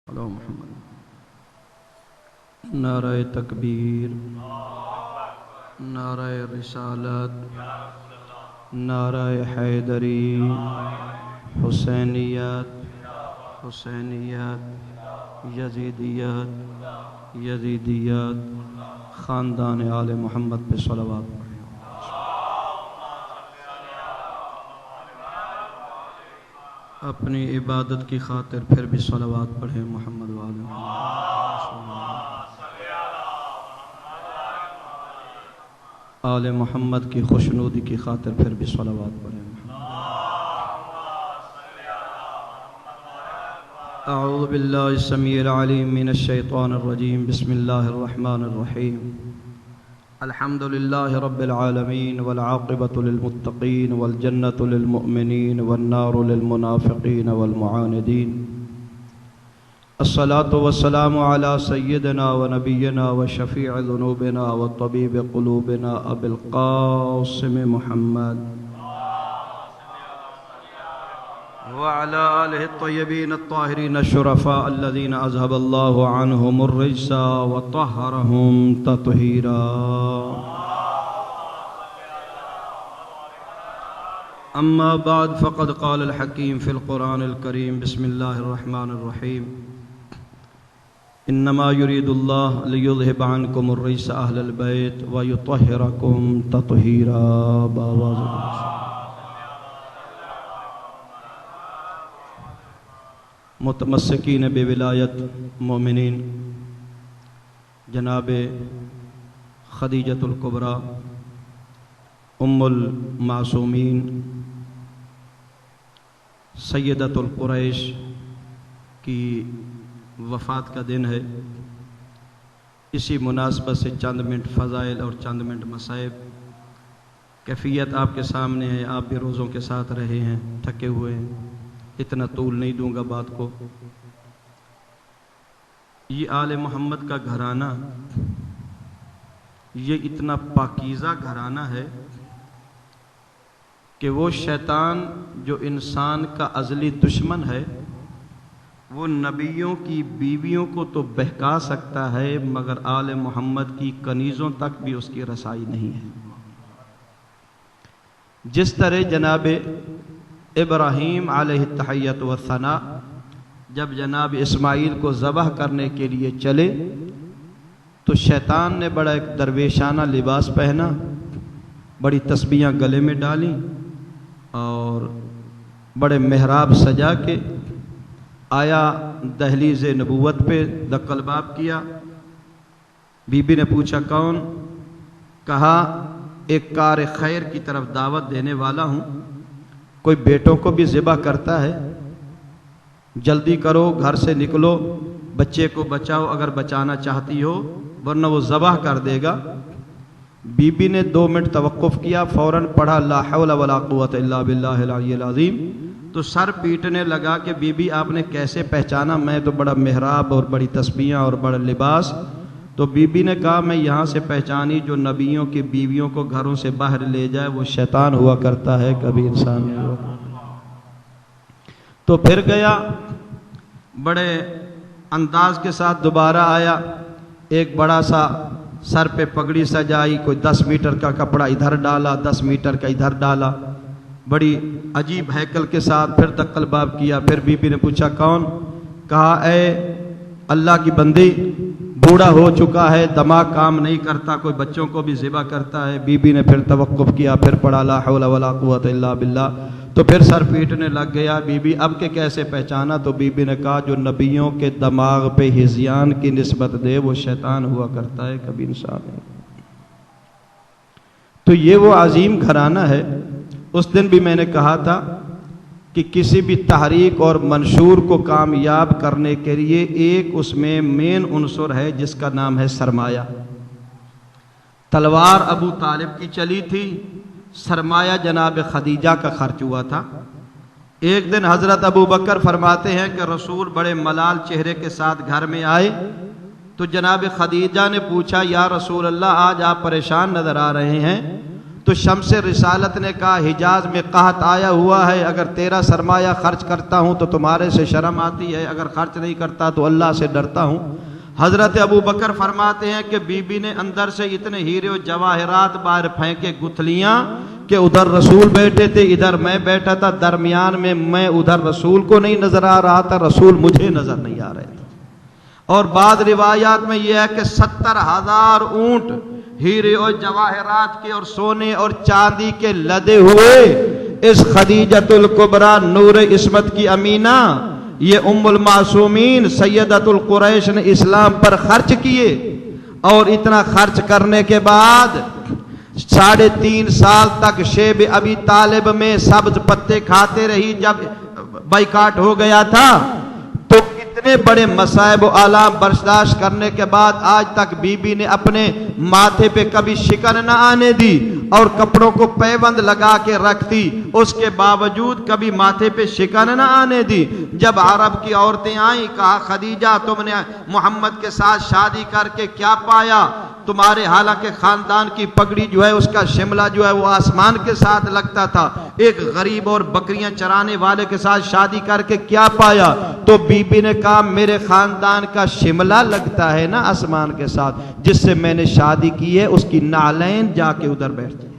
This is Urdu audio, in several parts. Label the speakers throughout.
Speaker 1: علی محمد۔ نعرہ تکبیر، نعرہ رسالت، نعرہ حیدری، حسینیت، یزیدیت، خاندان آل محمد پہ صلوات پڑھیں۔ اپنی عبادت کی خاطر پھر بھی صلوات پڑھیں محمد وآل محمد۔ آل محمد کی خوشنودی کی خاطر پھر بھی صلوات پڑھیں۔ اعوذ باللہ السمیع العلیم من الشیطان الرجیم، بسم اللہ الرحمن الرحیم۔ الحمد للہ رب العالمین والعاقبۃ للمتقین والجنۃ للمؤمنین والنار للمنافقین والمعاندین۔ الصلاۃ والسلام علی سیدنا ونبینا وشفیع ذنوبنا وطبیب قلوبنا ابی القاسم محمد وعلى آلہ الطیبین الطاہرین الشرفاء الذین اذهب اللہ عنہم الرجس وطہرہم تطہیرا۔ اما بعد فقد قال الحکیم فی القرآن الکریم، بسم اللہ الرحمن الرحیم۔ انما یرید اللہ لیذہب عنکم الرجس اہل البیت ویطہرکم تطہیرا۔ باواز متمسکین بے ولایت مومنین جناب خدیجۃ الکبریٰ ام المعصومین سیدۃ القریش کی وفات کا دن ہے۔ اسی مناسبت سے چند منٹ فضائل اور چند منٹ مصائب۔ کیفیت آپ کے سامنے ہے، آپ بھی روزوں کے ساتھ رہے ہیں، تھکے ہوئے ہیں، اتنا طول نہیں دوں گا بات کو۔ یہ آل محمد کا گھرانہ یہ اتنا پاکیزہ گھرانہ ہے کہ وہ شیطان جو انسان کا ازلی دشمن ہے، وہ نبیوں کی بیویوں کو تو بہکا سکتا ہے مگر آل محمد کی کنیزوں تک بھی اس کی رسائی نہیں ہے۔ جس طرح جناب ابراہیم علیہ التحیۃ والثناء جب جناب اسماعیل کو ذبح کرنے کے لیے چلے تو شیطان نے بڑا ایک درویشانہ لباس پہنا، بڑی تسبیحاں گلے میں ڈالیں اور بڑے محراب سجا کے آیا، دہلیز نبوت پہ دق الباب کیا۔ بی بی نے پوچھا کون؟ کہا ایک کار خیر کی طرف دعوت دینے والا ہوں، کوئی بیٹوں کو بھی ذبح کرتا ہے؟ جلدی کرو، گھر سے نکلو، بچے کو بچاؤ اگر بچانا چاہتی ہو، ورنہ وہ ذبح کر دے گا۔ بی بی نے 2 منٹ توقف کیا، فوراً پڑھا لا حول ولا قوت الا باللہ العلی العظیم۔ تو سر پیٹنے لگا کہ بی بی آپ نے کیسے پہچانا؟ میں تو بڑا محراب اور بڑی تسبیحاں اور بڑا لباس۔ تو بی بی نے کہا میں یہاں سے پہچانی، جو نبیوں کی بیویوں کو گھروں سے باہر لے جائے وہ شیطان ہوا کرتا ہے، کبھی انسان نہیں ہوا۔ تو پھر گیا، بڑے انداز کے ساتھ دوبارہ آیا، ایک بڑا سا سر پہ پگڑی سجائی، کوئی 10 میٹر کا کپڑا ادھر ڈالا، 10 میٹر کا ادھر ڈالا، بڑی عجیب ہیکل کے ساتھ پھر دق الباب کیا۔ پھر بی بی نے پوچھا کون؟ کہا اے اللہ کی بندی، بوڑھا ہو چکا ہے، دماغ کام نہیں کرتا، کوئی بچوں کو بھی ذبح کرتا ہے۔ بی بی نے پھر توقف کیا، پھر پڑھا لا حول ولا قوت الا باللہ۔ تو پھر سر پیٹنے لگ گیا۔ بی بی اب کے کیسے پہچانا؟ تو بی بی نے کہا جو نبیوں کے دماغ پہ ہذیان کی نسبت دے وہ شیطان ہوا کرتا ہے، کبھی انسان نہیں۔ تو یہ وہ عظیم گھرانہ ہے۔ اس دن بھی میں نے کہا تھا کہ کسی بھی تحریک اور منشور کو کامیاب کرنے کے لیے ایک اس میں مین عنصر ہے جس کا نام ہے سرمایہ۔ تلوار ابو طالب کی چلی تھی، سرمایہ جناب خدیجہ کا خرچ ہوا تھا۔ ایک دن حضرت ابو بکر فرماتے ہیں کہ رسول بڑے ملال چہرے کے ساتھ گھر میں آئے تو جناب خدیجہ نے پوچھا یا رسول اللہ آج آپ پریشان نظر آ رہے ہیں؟ تو شمس رسالت نے کہا حجاز میں قحط آیا ہوا ہے، اگر تیرا سرمایہ خرچ کرتا ہوں تو تمہارے سے شرم آتی ہے، اگر خرچ نہیں کرتا تو اللہ سے ڈرتا ہوں۔ حضرت ابو بکر فرماتے ہیں کہ بی بی نے اندر سے اتنے ہیرے و جواہرات باہر پھینکے گتھلیاں کہ ادھر رسول بیٹھے تھے، ادھر میں بیٹھا تھا، درمیان میں ادھر رسول کو نہیں نظر آ رہا تھا، رسول مجھے نظر نہیں آ رہے تھے۔ اور بعض روایات میں یہ ہے کہ 70,000 اونٹ ہیرے اور جواہرات کے اور سونے اور چاندی کے لدے ہوئے اس خدیجۃ الکبریٰ نور عصمت کی امینہ، یہ ام المعصومین سیدۃ القریش نے اسلام پر خرچ کیے۔ اور اتنا خرچ کرنے کے بعد 3.5 سال تک شیب ابی طالب میں سبز پتے کھاتے رہی۔ جب بائیکاٹ ہو گیا تھا تو اتنے بڑے مصائب و آلام برداشت کرنے کے بعد آج تک بی بی نے اپنے ماتھے پہ کبھی شکن نہ آنے دی اور کپڑوں کو پیوند لگا کے رکھتی، اس کے باوجود کبھی ماتھے پہ شکن نہ آنے دی۔ جب عرب کی عورتیں آئیں کہا خدیجہ تم نے محمد کے ساتھ شادی کر کے کیا پایا؟ تمہارے حالانکہ خاندان کی پگڑی جو ہے اس کا شملہ جو ہے وہ آسمان کے ساتھ لگتا تھا، ایک غریب اور بکریاں چرانے والے کے ساتھ شادی کر کے کیا پایا؟ تو بی بی نے کہا میرے خاندان کا شملہ لگتا ہے نا آسمان کے ساتھ، جس سے میں نے شادی کی ہے اس کی نعلین جا کے ادھر بیٹھتی ہے،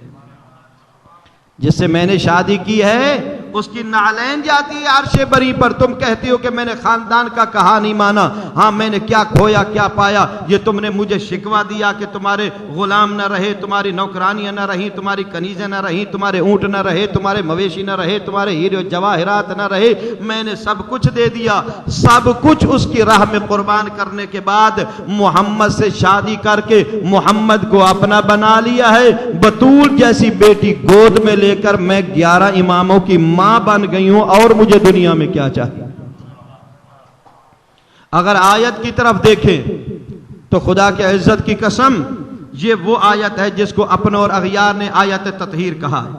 Speaker 1: جس سے میں نے شادی کی ہے اس کی نعلین جاتی ہے عرش بری پر۔ تم کہتی ہو کہ میں نے خاندان کا کہا نہیں مانا، ہاں میں نے کیا کھویا کیا پایا؟ یہ تم نے مجھے شکوہ دیا کہ تمہارے غلام نہ رہے، تمہاری نوکرانیاں نہ رہیں، تمہاری کنیزیں نہ رہیں، تمہارے اونٹ نہ رہے، تمہارے مویشی نہ رہے، تمہارے ہیرے و جواہرات نہ رہے، میں نے سب کچھ دے دیا۔ سب کچھ اس کی راہ میں قربان کرنے کے بعد محمد سے شادی کر کے محمد کو اپنا بنا لیا ہے۔ بطول جیسی بیٹی گود میں لے کر میں 11 اماموں کی ماں بن گئی ہوں، اور مجھے دنیا میں کیا چاہیے؟ اگر آیت کی طرف دیکھیں تو خدا کے عزت کی قسم یہ وہ آیت ہے جس کو اپنوں اور اغیار نے آیت تطہیر کہا ہے۔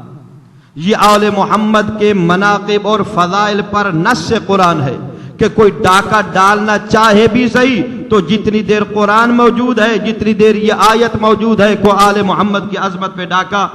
Speaker 1: یہ آل محمد کے مناقب اور فضائل پر نص قرآن ہے کہ کوئی ڈاکہ ڈالنا چاہے بھی صحیح تو جتنی دیر قرآن موجود ہے، جتنی دیر یہ آیت موجود ہے، کوئی آل محمد کی عظمت پہ ڈاکہ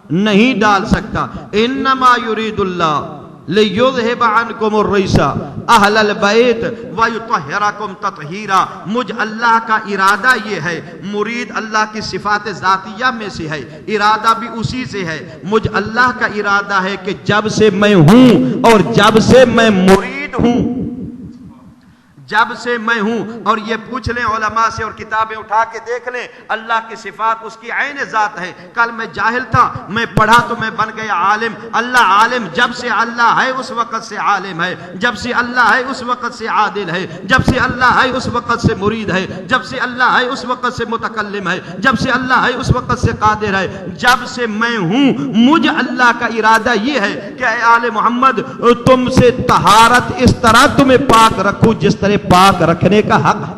Speaker 1: نہیں ڈال سکتا۔ انما یرید اللہ لیذہب عنکم الرجس اہل البیت ویطہرکم تطہیرا۔ مجھ اللہ کا ارادہ یہ ہے، مرید اللہ کی صفات ذاتیہ میں سے ہے، ارادہ بھی اسی سے ہے۔ مجھ اللہ کا ارادہ ہے کہ جب سے میں ہوں اور جب سے میں مرید ہوں، جب سے میں ہوں، اور یہ پوچھ لیں علماء سے اور کتابیں اٹھا کے دیکھ لیں، اللہ کی صفات اس کی عین ذات ہے۔ کل میں جاہل تھا، میں پڑھا تو میں بن گیا عالم۔ اللہ عالم، جب سے اللہ ہے اس وقت سے عالم ہے، جب سے اللہ ہے اس وقت سے عادل ہے، جب سے اللہ ہے اس وقت سے مرید ہے، جب سے اللہ ہے اس وقت سے متکلم ہے، جب سے اللہ ہے اس وقت سے قادر ہے۔ جب سے میں ہوں، مجھ اللہ کا ارادہ یہ ہے کہ اے آل محمد تم سے طہارت اس طرح تمہیں پاک رکھوں جس طرح پاک رکھنے کا حق ہے۔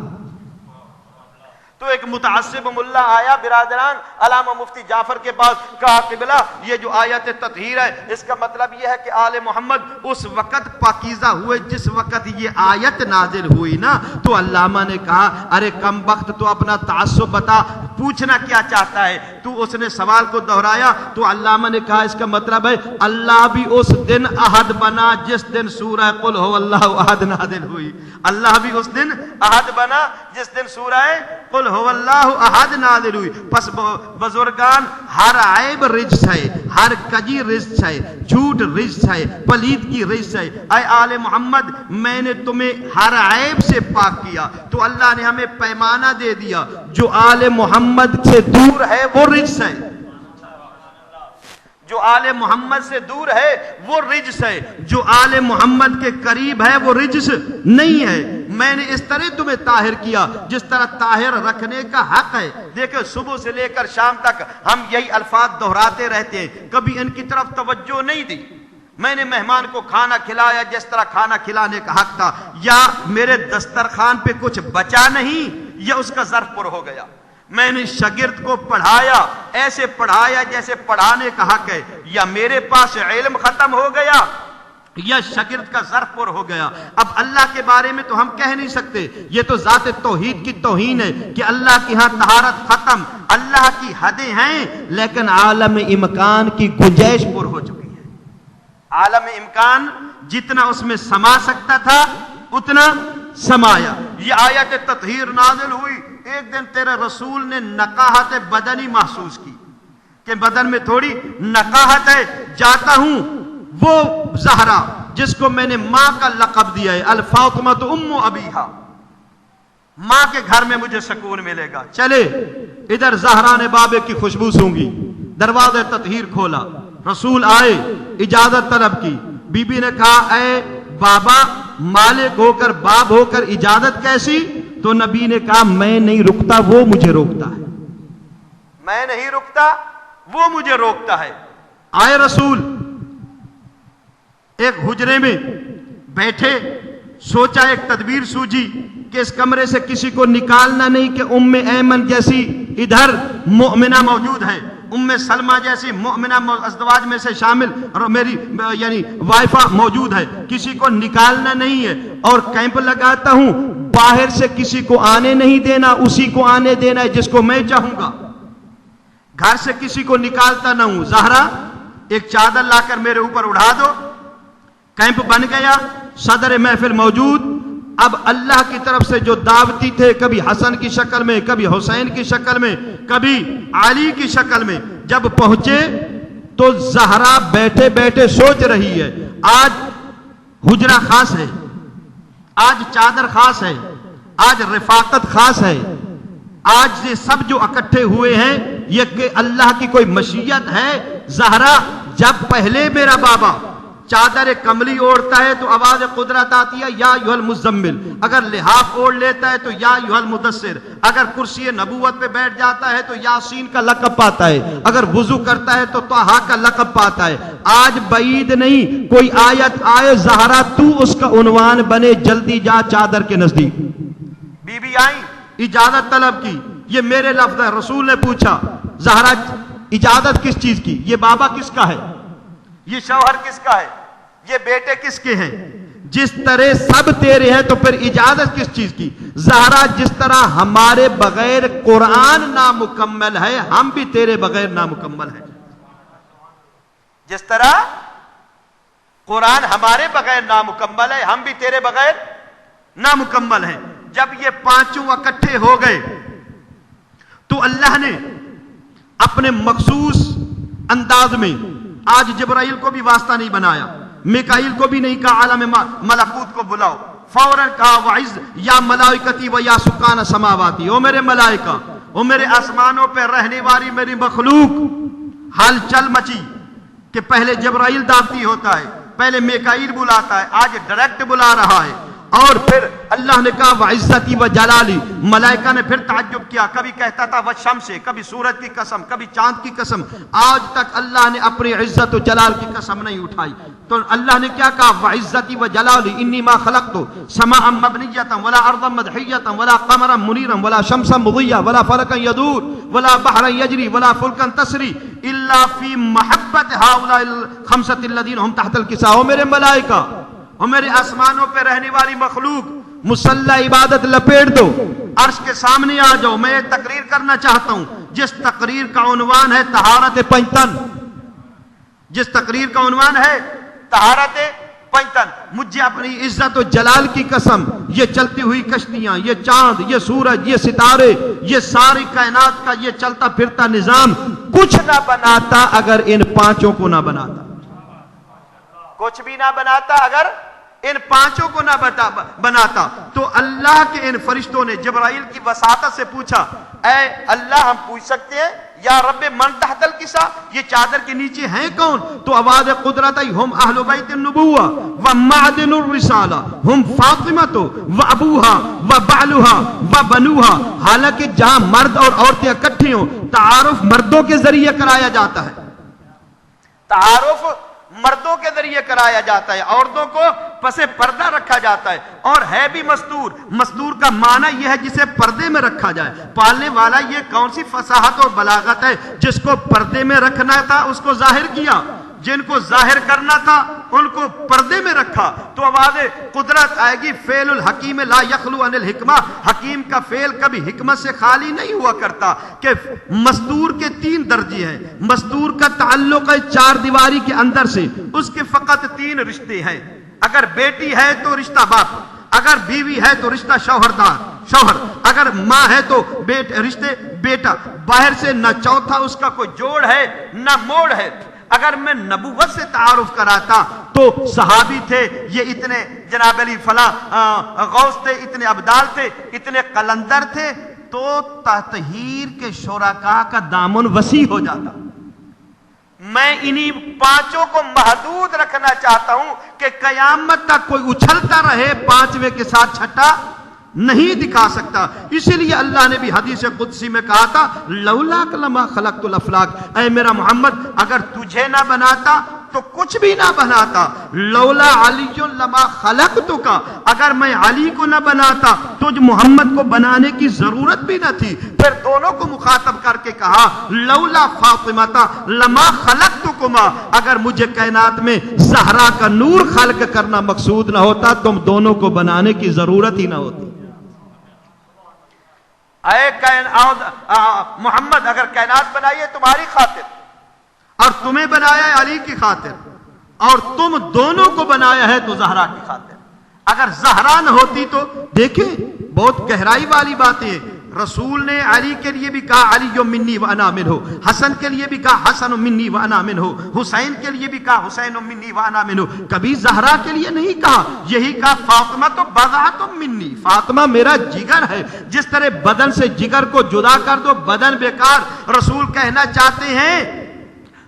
Speaker 1: تو ایک متعصب ملا آیا برادران علامہ مفتی جعفر کے پاس، کہا قبلہ یہ جو آیت تطہیر ہے اس کا مطلب یہ ہے کہ آل محمد اس وقت پاکیزہ ہوئے جس وقت یہ آیت نازل ہوئی نا۔ تو علامہ نے کہا ارے کم بخت تو اپنا تعصب بتا، پوچھنا کیا چاہتا ہے تو؟ اس نے سوال کو دہرایا تو علامہ نے کہا اس کا مطلب ہے اللہ بھی اس دن احد بنا جس دن سورہ قل ہو اللہ احد نازل ہوئی۔ اللہ بھی اس دن احد بنا جس دن سورہ قل ہو اللہ احد نازل ہوئی۔ پس بزرگان، ہر عیب رجس ہے، ہر کجی رجس ہے، جھوٹ رجس ہے، پلید کی رجس ہے۔ اے آل محمد میں نے تمہیں ہر عیب سے پاک کیا، تو اللہ نے ہمیں پیمانہ دے دیا، جو آل محمد سے دور ہے وہ رجس ہے، جو آل محمد سے دور ہے وہ رجس ہے، جو آل محمد کے قریب ہے وہ رجس نہیں ہے۔ میں نے اس طرح تمہیں طاہر کیا جس طرح طاہر رکھنے کا حق ہے۔ دیکھو صبح سے لے کر شام تک ہم یہی الفاظ دہراتے رہتے ہیں، کبھی ان کی طرف توجہ نہیں دی۔ میں نے مہمان کو کھانا کھلایا جس طرح کھانا کھلانے کا حق تھا، یا میرے دسترخوان پہ کچھ بچا نہیں یا اس کا ظرف پر ہو گیا۔ میں نے شاگرد کو پڑھایا ایسے پڑھایا جیسے پڑھانے کا حق ہے، یا میرے پاس علم ختم ہو گیا یا شاگرد کا ظرف پر ہو گیا. اب اللہ کے بارے میں تو ہم کہہ نہیں سکتے، یہ تو ذات توحید کی توہین ہے کہ اللہ کی ہاں طہارت ختم، اللہ کی حدیں ہیں، لیکن عالم امکان کی گنجائش پر ہو چکی ہے. عالم امکان جتنا اس میں سما سکتا تھا اتنا سمایا. یہ آیت تطہیر نازل ہوئی، ایک دن تیرے رسول نے نقاہت بدنی محسوس کی کہ بدن میں تھوڑی نقاہت ہے. جاتا ہوں وہ زہرا جس کو میں نے ماں کا لقب دیا ہے، الفاطمۃ ام ابیہا، ماں کے گھر میں مجھے سکون ملے گا. چلے ادھر زہرا نے بابے کی خوشبو سونگی، دروازے تطہیر کھولا، رسول آئے، اجازت طلب کی. بی بی نے کہا اے بابا، مالک ہو کر باپ ہو کر اجازت کیسی؟ تو نبی نے کہا میں نہیں رکتا، وہ مجھے روکتا ہے. میں نہیں رکتا، وہ مجھے روکتا ہے. آئے رسول، ایک حجرے میں بیٹھے، سوچا، ایک تدبیر سوجی کہ اس کمرے سے کسی کو نکالنا نہیں کہ ام ایمن جیسی ادھر مؤمنہ موجود ہے، ام سلمہ جیسی مؤمنہ ازدواج میں سے شامل میری یعنی وائفہ موجود ہے، کسی کو نکالنا نہیں ہے. اور کیمپ لگاتا ہوں، باہر سے کسی کو آنے نہیں دینا، اسی کو آنے دینا ہے جس کو میں چاہوں گا، گھر سے کسی کو نکالتا نہ ہوں. زہرا ایک چادر لا کر میرے اوپر اڑا دو. کیمپ بن گیا، صدر محفل موجود. اب اللہ کی طرف سے جو دعوتی تھے، کبھی حسن کی شکل میں، کبھی حسین کی شکل میں، کبھی علی کی شکل میں، جب پہنچے تو زہرا بیٹھے بیٹھے سوچ رہی ہے آج حجرہ خاص ہے، آج چادر خاص ہے، آج رفاقت خاص ہے، آج یہ سب جو اکٹھے ہوئے ہیں یہ کہ اللہ کی کوئی مشیت ہے. زہرا جب پہلے میرا بابا چادر کملی اوڑھتا ہے تو آواز قدرت آتی ہے یا ایھا المزمل، اگر لحاف اوڑھ لیتا ہے تو یا ایھا المدثر، اگر کرسی نبوت پہ بیٹھ جاتا ہے تو یاسین کا لقب پاتا ہے، اگر وضو کرتا ہے تو طٰہٰ کا لقب پاتا ہے. آج بعید نہیں کوئی آیت آئے زہرا تو اس کا عنوان بنے، جلدی جا چادر کے نزدیک. بی بی آئیں، اجازت طلب کی. یہ میرے لفظ ہے، رسول نے پوچھا زہرا اجازت کس چیز کی؟ یہ بابا کس کا ہے؟ یہ شوہر کس کا ہے؟ یہ بیٹے کس کے ہیں؟ جس طرح سب تیرے ہیں تو پھر اجازت کس چیز کی؟ زہرا جس طرح ہمارے بغیر قرآن نامکمل ہے، ہم بھی تیرے بغیر نامکمل ہیں. جس طرح قرآن ہمارے بغیر نامکمل ہے، ہم بھی تیرے بغیر نامکمل ہیں. جب یہ پانچوں اکٹھے ہو گئے تو اللہ نے اپنے مخصوص انداز میں آج جبرائیل کو بھی واسطہ نہیں بنایا، میکائیل کو بھی نہیں کہا عالم ملکوت کو بلاؤ، فوراً کہا وعز یا ملائکتی و یا سکان سماواتی، او میرے ملائکہ، او میرے آسمانوں پہ رہنے والی میری مخلوق. حال چل مچی کہ پہلے جبرائیل دعوتی ہوتا ہے، پہلے میکائیل بلاتا ہے، آج ڈائریکٹ بلا رہا ہے. اور پھر اللہ نے کہا وعزتی و جلالی. ملائکہ نے پھر تعجب کیا، کبھی کہتا تھا والشمس، کبھی سورج کی قسم، کبھی چاند کی قسم. آج تک اللہ نے اپنی عزت و جلال کی قسم نہیں اٹھائی. تو اللہ نے کیا کہا؟ وعزتی و جلالی انی ما خلقت سماء مبنیۃ ولا ارضا مدحیۃ ولا قمرا منیرا ولا شمسا مضیٰ ولا فلکا یدور ولا بحرا یجری ولا فلکا تسری الا فی محبت ہؤلاء الخمسۃ الذین هم تحت الکساء. او میرے ملائکہ، اور میرے آسمانوں پہ رہنے والی مخلوق، مسلح عبادت لپیٹ دو، عرش کے سامنے آ جاؤ. میں ایک تقریر کرنا چاہتا ہوں جس تقریر کا عنوان ہے طہارت پنجتن. جس تقریر کا عنوان ہے طہارت پنجتن. مجھے اپنی عزت و جلال کی قسم، یہ چلتی ہوئی کشتیاں، یہ چاند، یہ سورج، یہ ستارے، یہ ساری کائنات کا یہ چلتا پھرتا نظام کچھ نہ بناتا اگر ان پانچوں کو نہ بناتا. کچھ بھی نہ بناتا اگر ان پانچوں کو نہ بناتا. تو اللہ کے ان فرشتوں نے جبرائیل کی وساطت سے پوچھا اے اللہ ہم پوچھ سکتے ہیں یا رب من تحت الکساء، یہ چادر کے نیچے ہیں کون؟ تو آواز قدرت آئی ہم اہل بیت النبوہ و معدن الرسالہ ہم فاطمہ و ابوہا و بعلہا و بنوہا. حالانکہ جہاں مرد اور عورتیں اکٹھی ہوں تعارف مردوں کے ذریعے کرایا جاتا ہے، تعارف مردوں کے ذریعے کرایا جاتا ہے، عورتوں کو پس پردہ رکھا جاتا ہے. اور ہے بھی مستور. مستور کا معنی یہ ہے جسے پردے میں رکھا جائے. پالنے والا یہ کون سی فصاحت اور بلاغت ہے، جس کو پردے میں رکھنا تھا اس کو ظاہر کیا، جن کو ظاہر کرنا تھا ان کو پردے میں رکھا. تو آواز قدرت آئے گی. فعل الحکیم لا یخلو عن الحکمہ، حکیم کا فعل کبھی حکمت سے خالی نہیں ہوا کرتا. کہ مستور کے 3 درجے ہیں. مستور کا تعلق ہے 4 دیواری کے اندر سے، اس کے فقط 3 رشتے ہیں. اگر بیٹی ہے تو رشتہ باپ، اگر بیوی ہے تو رشتہ شوہر، اگر ماں ہے تو رشتے بیٹا. باہر سے نہ چوتھا اس کا کوئی جوڑ ہے نہ موڑ ہے. اگر میں نبوت سے تعارف کراتا تو صحابی تھے، یہ اتنے جناب علی فلاں غوث تھے، اتنے ابدال تھے، اتنے قلندر تھے، تو تطہیر کے شرکاء کا دامن وسیع ہو جاتا. میں انہی 5 کو محدود رکھنا چاہتا ہوں کہ قیامت تک کوئی اچھلتا رہے 5ویں کے ساتھ چھٹا نہیں دکھا سکتا. اسی لیے اللہ نے بھی حدیث قدسی میں کہا تھا لولاک لما خلقت الافلاک، اے میرا محمد اگر تجھے نہ بناتا تو کچھ بھی نہ بناتا. لولا علی لما خلقتک، اگر میں علی کو نہ بناتا تجھ محمد کو بنانے کی ضرورت بھی نہ تھی. پھر دونوں کو مخاطب کر کے کہا لولا فاطمہ لما خلقتکما، اگر مجھے کائنات میں زہرا کا نور خلق کرنا مقصود نہ ہوتا تم دونوں کو بنانے کی ضرورت ہی نہ ہوتی. اے محمد اگر کائنات بنائی ہے تمہاری خاطر اور تمہیں بنایا ہے علی کی خاطر، اور تم دونوں کو بنایا ہے تو زہرا کی خاطر. اگر زہرا نہ ہوتی تو دیکھیں بہت گہرائی والی باتیں. رسول نے علی کے لیے بھی کہا علی منی وانا منہ، حسن کے لیے بھی کہا حسن منی وانا منہ، حسین کے لیے بھی کہا حسین منی وانا منہ. کبھی زہرا کے لیے نہیں کہا، یہی کہا فاطمہ تو بضعۃ منی، فاطمہ میرا جگر ہے. جس طرح بدن سے جگر کو جدا کر دو بدن بیکار. رسول کہنا چاہتے ہیں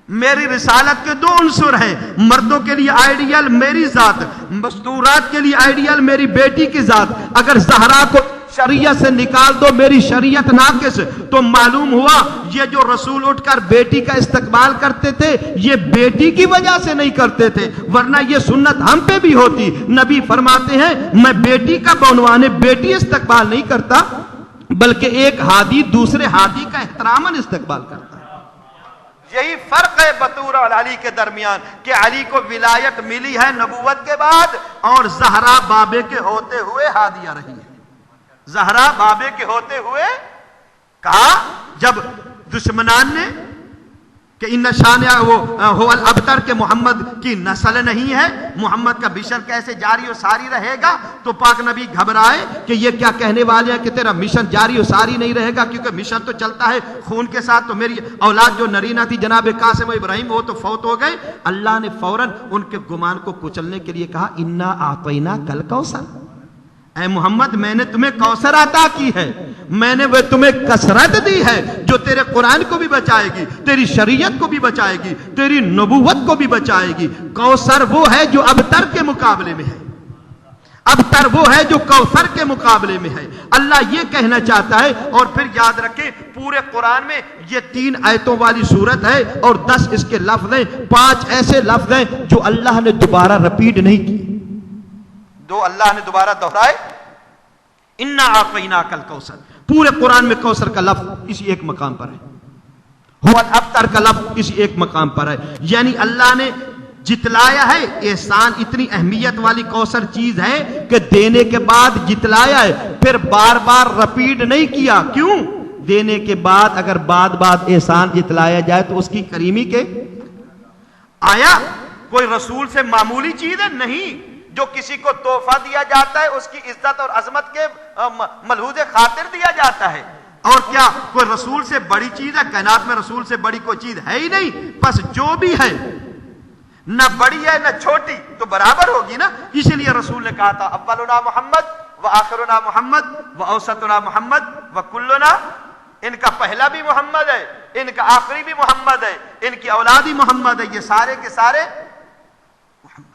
Speaker 1: میری رسالت کے 2 عنصر ہیں، مردوں کے لیے آئیڈیل میری ذات، مستورات کے لیے آئیڈیل میری بیٹی کی ذات. اگر زہرا کو شریعت سے نکال دو میری شریعت ناقص. تو معلوم ہوا یہ جو رسول اٹھ کر بیٹی کا استقبال کرتے تھے یہ بیٹی کی وجہ سے نہیں کرتے تھے، ورنہ یہ سنت ہم پہ بھی ہوتی. نبی فرماتے ہیں میں بیٹی کا بعنوان بیٹی استقبال نہیں کرتا، بلکہ ایک ہادی دوسرے ہادی کا احتراماً استقبال کرتا. یہی فرق ہے بطور اور علی کے درمیان کہ علی کو ولایت ملی ہے نبوت کے بعد، اور زہرا بابے کے ہوتے ہوئے ہادیہ رہی ہے. زہرا بابے کے ہوتے ہوئے کہا جب دشمنان نے کہ ان شان وہ الابتر کے محمد کی نسل نہیں ہے، محمد کا مشن کیسے جاری و ساری رہے گا. تو پاک نبی گھبرائے کہ یہ کیا کہنے والے ہیں کہ تیرا مشن جاری و ساری نہیں رہے گا، کیونکہ مشن تو چلتا ہے خون کے ساتھ. تو میری اولاد جو نرینہ تھی جناب قاسم و ابراہیم وہ تو فوت ہو گئے. اللہ نے فوراً ان کے گمان کو کچلنے کے لیے کہا انا اعطیناک الکوثر، اے محمد میں نے تمہیں کوثر عطا کی ہے، میں نے وہ تمہیں کثرت دی ہے جو تیرے قرآن کو بھی بچائے گی، تیری شریعت کو بھی بچائے گی، تیری نبوت کو بھی بچائے گی. کوثر وہ ہے جو ابتر کے مقابلے میں ہے، ابتر وہ ہے جو کوثر کے مقابلے میں ہے. اللہ یہ کہنا چاہتا ہے. اور پھر یاد رکھیں پورے قرآن میں یہ 3 آیتوں والی صورت ہے اور 10 اس کے لفظ ہیں. 5 ایسے لفظ ہیں جو اللہ نے دوبارہ رپیٹ نہیں کی، 2 اللہ نے دوبارہ دہرائے. انا اعطیناک الکوثر، پورے قرآن میں کوثر کا لفظ اسی ایک مقام پر ہے، ابتر کا لفظ اسی ایک مقام پر ہے. یعنی اللہ نے جتلایا ہے. احسان اتنی اہمیت والی کوثر چیز ہے کہ دینے کے بعد جتلایا ہے، پھر بار بار رپیٹ نہیں کیا. کیوں؟ دینے کے بعد اگر بعد احسان جتلایا جائے تو اس کی کریمی کے آیا کوئی رسول سے معمولی چیز ہے نہیں. جو کسی کو تحفہ دیا جاتا ہے اس کی عزت اور عظمت کے ملحوظ خاطر دیا جاتا ہے. اور کیا کوئی رسول سے بڑی چیز ہے؟ کائنات میں رسول سے بڑی کوئی چیز ہے ہی نہیں. بس جو بھی ہے نہ بڑی ہے نہ چھوٹی تو برابر ہوگی نا. اسی لیے رسول نے کہا تھا اولنا محمد و آخرنا محمد و اوسطنا محمد و کلنا. ان کا پہلا بھی محمد ہے، ان کا آخری بھی محمد ہے، ان کی اولاد ہی محمد ہے، یہ سارے کے سارے محمد.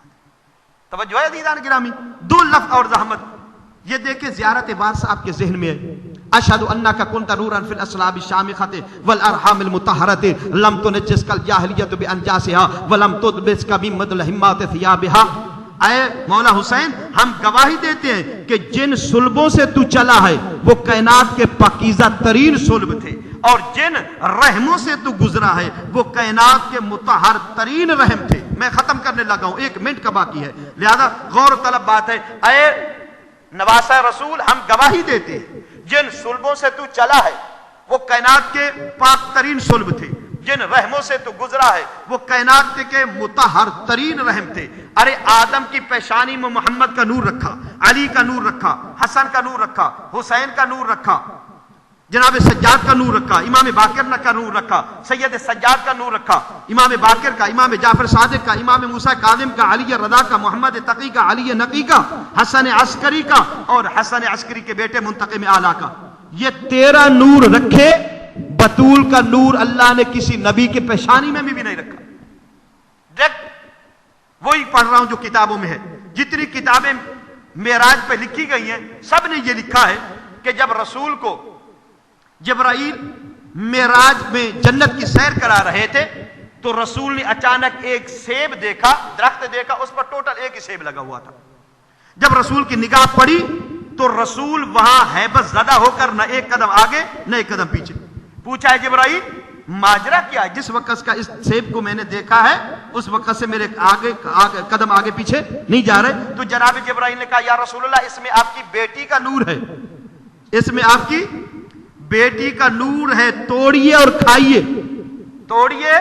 Speaker 1: توجہ ہے عزیزان گرامی. 2 لفظ اور زحمت یہ دیکھیں. زیارت وارث آپ کے ذہن میں ہے. اشہد انک کنت نورا فی الاسلاب الشامخۃ والارحام المطہرۃ لم تنجسک الجاہلیۃ بانجاسها ولم تلبسک بمد الہمات ثیابها. اے مولا حسین ہم گواہی دیتے ہیں کہ جن صلبوں سے تو چلا ہے وہ کائنات کے پاکیزہ ترین صلب تھے، اور جن رحموں سے تو گزرا ہے وہ کائنات کے مطہر ترین رحم تھے. میں ختم کرنے لگا ہوں, 1 منٹ کا باقی ہے, لہذا غور طلب بات ہے. اے نواسہ رسول, ہم گواہی دیتے ہیں جن صلبوں سے تو چلا ہے وہ کائنات کے پاک ترین صلب تھے, جن رحموں سے تو گزرا ہے وہ کائنات کے مطہر ترین رحم تھے. ارے آدم کی پیشانی میں محمد کا نور رکھا, علی کا نور رکھا, حسن کا نور رکھا, حسین کا نور رکھا, جناب سجاد کا نور رکھا, امام باقر کا نور رکھا, سید سجاد کا نور رکھا, امام باقر کا, امام جعفر صادق کا, امام موسیٰ کاظم کا, علی رضا کا, محمد تقی کا, علی نقی کا, حسن عسکری کا اور حسن عسکری کے بیٹے منتقم اعلیٰ کا. یہ 13 نور رکھے. بطول کا نور اللہ نے کسی نبی کے پیشانی میں بھی نہیں رکھا. ڈائریکٹ وہی پڑھ رہا ہوں جو کتابوں میں ہے. جتنی کتابیں معراج پہ لکھی گئی ہیں سب نے یہ لکھا ہے کہ جب رسول کو جبرائیل معراج میں جنت کی سیر کرا رہے تھے تو رسول نے اچانک ایک سیب دیکھا, درخت دیکھا, اس پر ٹوٹل ایک ہی سیب لگا ہوا تھا. جب رسول کی نگاہ پڑی تو رسول وہاں ہیبت زدہ ہو کر نہ ایک قدم آگے نہ ایک قدم پیچھے. پوچھا ہے جبرائیل ماجرا کیا ہے؟ جس وقت کا اس سیب کو میں نے دیکھا ہے اس وقت سے میرے قدم آگے پیچھے نہیں جا رہے. تو جناب جبرائیل نے کہا یا رسول اللہ, اس میں آپ کی بیٹی کا نور ہے, اس میں آپ کی بیٹی کا نور ہے, توڑیے اور کھائیے. توڑیے.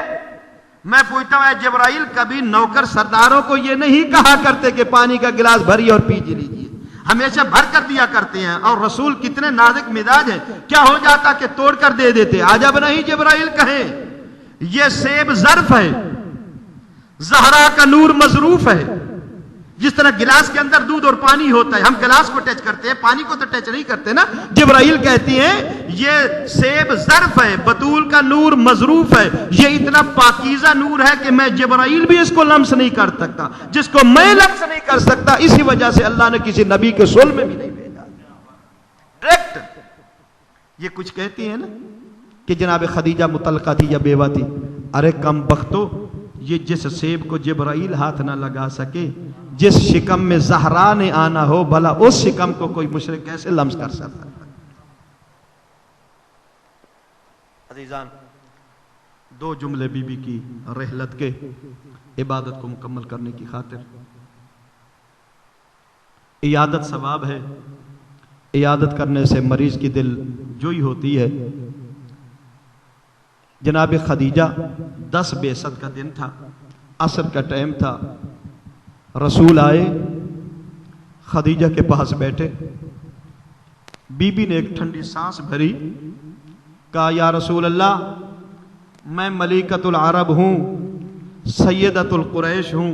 Speaker 1: میں پوچھتا ہوں جبرائیل, کبھی نوکر سرداروں کو یہ نہیں کہا کرتے کہ پانی کا گلاس بھریے اور پی لیجیے, ہمیشہ بھر کر دیا کرتے ہیں. اور رسول کتنے نازک مزاج ہیں, کیا ہو جاتا کہ توڑ کر دے دیتے. عجب نہیں جبرائیل کہیں یہ سیب ظرف ہے, زہرا کا نور مظروف ہے. جس طرح گلاس کے اندر دودھ اور پانی ہوتا ہے, ہم گلاس کو ٹچ کرتے ہیں, پانی کو تو ٹچ نہیں کرتے نا. جبرائیل کہتی ہیں یہ سیب ظرف ہے, بطول کا نور مظروف ہے. یہ اتنا پاکیزہ نور ہے کہ میں جبرائیل بھی اس کو لمس نہیں کر سکتا, جس کو میں لمس نہیں کر سکتا. اسی وجہ سے اللہ نے کسی نبی کے صلب میں بھی نہیں بھیجا. ڈائریکٹ یہ کچھ کہتی ہیں نا کہ جناب خدیجہ مطلقہ تھی یا بیوہ تھی. ارے کم بختو, یہ جس سیب کو جبرائیل ہاتھ نہ لگا سکے, جس شکم میں زہرا نے آنا ہو, بھلا اس شکم کو کوئی مشرک کیسے لمس کر سکتا ہے؟ عزیزان, 2 جملے بی بی کی رحلت کے عبادت کو مکمل کرنے کی خاطر. عیادت ثواب ہے, عیادت کرنے سے مریض کی دل جوئی ہوتی ہے. جناب خدیجہ 10 بعثت کا دن تھا, عصر کا ٹائم تھا. رسول آئے, خدیجہ کے پاس بیٹھے. بی بی نے ایک ٹھنڈی سانس بھری, کہا یا رسول اللہ, میں ملکۃ العرب ہوں, سیدۃ القریش ہوں.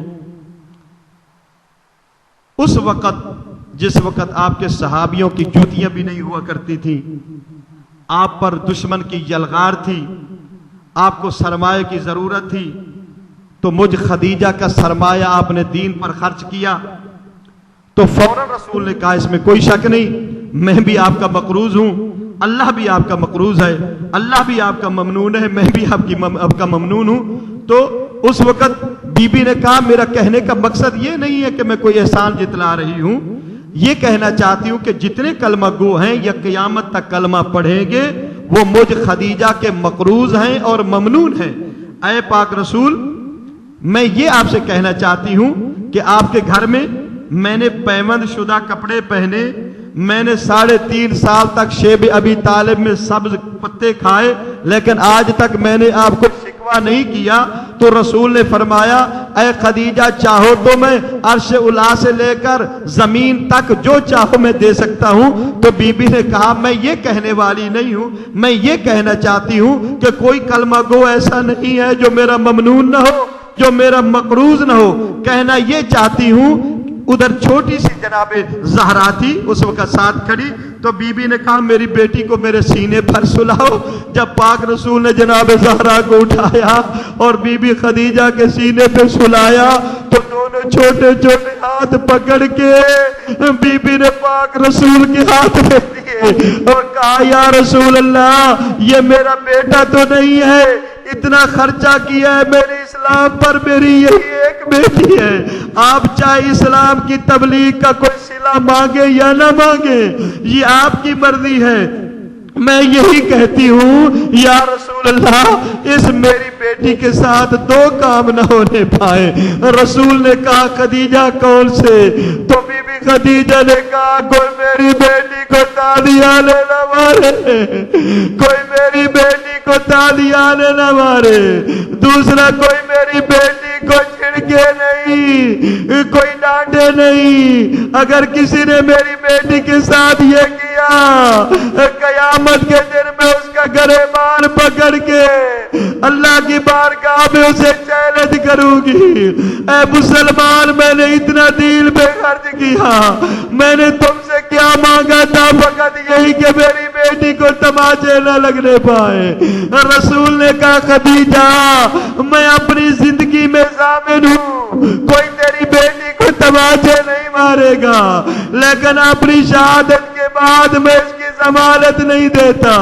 Speaker 1: اس وقت جس وقت آپ کے صحابیوں کی جوتیاں بھی نہیں ہوا کرتی تھی, آپ پر دشمن کی یلغار تھی, آپ کو سرمایہ کی ضرورت تھی, تو مجھ خدیجہ کا سرمایہ آپ نے دین پر خرچ کیا. تو فوراً رسول نے کہا اس میں کوئی شک نہیں, میں بھی آپ کا مقروض ہوں, اللہ بھی آپ کا مقروض ہے, اللہ بھی آپ کا ممنون ہے, میں بھی آپ کا ممنون ہوں. تو اس وقت بی بی نے کہا میرا کہنے کا مقصد یہ نہیں ہے کہ میں کوئی احسان جتلا رہی ہوں, یہ کہنا چاہتی ہوں کہ جتنے کلمہ گو ہیں یا قیامت تک کلمہ پڑھیں گے وہ مجھ خدیجہ کے مقروض ہیں اور ممنون ہیں. اے پاک رسول, میں یہ آپ سے کہنا چاہتی ہوں کہ آپ کے گھر میں میں نے پیوند شدہ کپڑے پہنے, میں نے 3.5 سال تک شیب ابی طالب میں سبز پتے کھائے, لیکن آج تک میں نے آپ کو شکوہ نہیں کیا. تو رسول نے فرمایا اے خدیجہ, چاہو تو میں عرش اعلیٰ سے لے کر زمین تک جو چاہو میں دے سکتا ہوں. تو بی بی نے کہا میں یہ کہنے والی نہیں ہوں, میں یہ کہنا چاہتی ہوں کہ کوئی کلمہ گو ایسا نہیں ہے جو میرا ممنون نہ ہو, جو میرا مقروض نہ ہو. کہنا یہ چاہتی ہوں. ادھر چھوٹی سی جناب زہرا تھی اس وقت ساتھ کھڑی, تو بی بی نے کہا میری بیٹی کو میرے سینے پر سلاؤ. جب پاک رسول نے جناب زہرا کو اٹھایا اور بی بی خدیجہ کے سینے پہ سلایا تو دونوں چھوٹے چھوٹے ہاتھ پکڑ کے بی بی نے پاک رسول کے ہاتھ میں دیے اور کہا یا رسول اللہ, یہ میرا بیٹا تو نہیں ہے, اتنا خرچہ کیا ہے میرے اسلام پر, میری یہی ایک بیٹی ہے. آپ چاہے اسلام کی تبلیغ کا کوئی صلہ مانگے یا نہ مانگے, یہ آپ کی مرضی ہے. میں یہی کہتی ہوں یا رسول اللہ اس میری بیٹی کے ساتھ دو کام نہ ہونے پائے۔ رسول نے کہا خدیجہ کون سے؟ تو بی بی خدیجہ نے کہا کوئی میری بیٹی کو تالیانے نہ مارے، کوئی میری بیٹی کو تالیانے نہ مارے، دوسرا کوئی میری بیٹی کو چھڑکے نہیں، کوئی ڈانٹے نہیں۔ اگر کسی نے میری بیٹی کے ساتھ یہ کیا، قیامت کے دن میں اس کا گریبان پکڑ کے اللہ کی بارگاہ میں اسے چیلنج کروں گی، اے مسلمان میں نے اتنا دین پہ خرچ کیا، میں نے تم سے کیا مانگا تھا؟ فقط یہی کہ میری بیٹی کو تماچے نہ لگنے پائے۔ رسول نے کہا خدیجہ میں اپنی زندگی میں ضامن ہوں، کوئی تیری بیٹی کو تماچے نہیں مارے گا، لیکن اپنی شہادت کے بعد میں اس کی ضمانت نہیں دیتا۔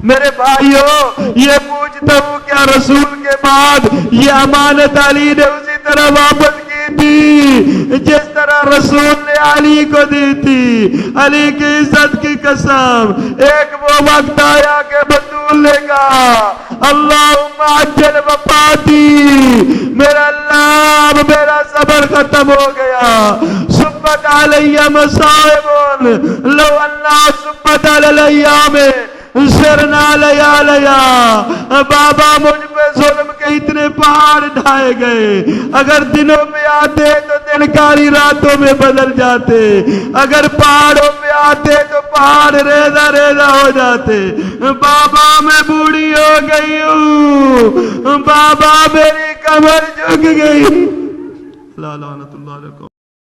Speaker 1: میرے بھائیوں یہ پوچھتا ہوں کیا رسول کے بعد یہ امانت علی نے اسی طرح واپس کی تھی جس طرح رسول نے علی کو دی تھی؟ علی کی عزت کی قسم، ایک وہ وقت آیا کہ بطول نے کہا اللہم عجل وفاتی، میرا اللہ میرا صبر ختم ہو گیا، صبت علی مصائب لو اللہ صبت علی الایام سرنا لیا لیا۔ بابا مجھ پہ ظلم کے اتنے پہاڑ ڈھائے گئے، اگر دنوں پہ آتے تو دن کاری راتوں میں بدل جاتے، اگر پہاڑوں پہ آتے تو پہاڑ ریزہ ریزہ ہو جاتے۔ بابا میں بوڑھی ہو گئی ہوں، بابا میری کمر جھک گئی۔ لا لعنت اللہ علیکم۔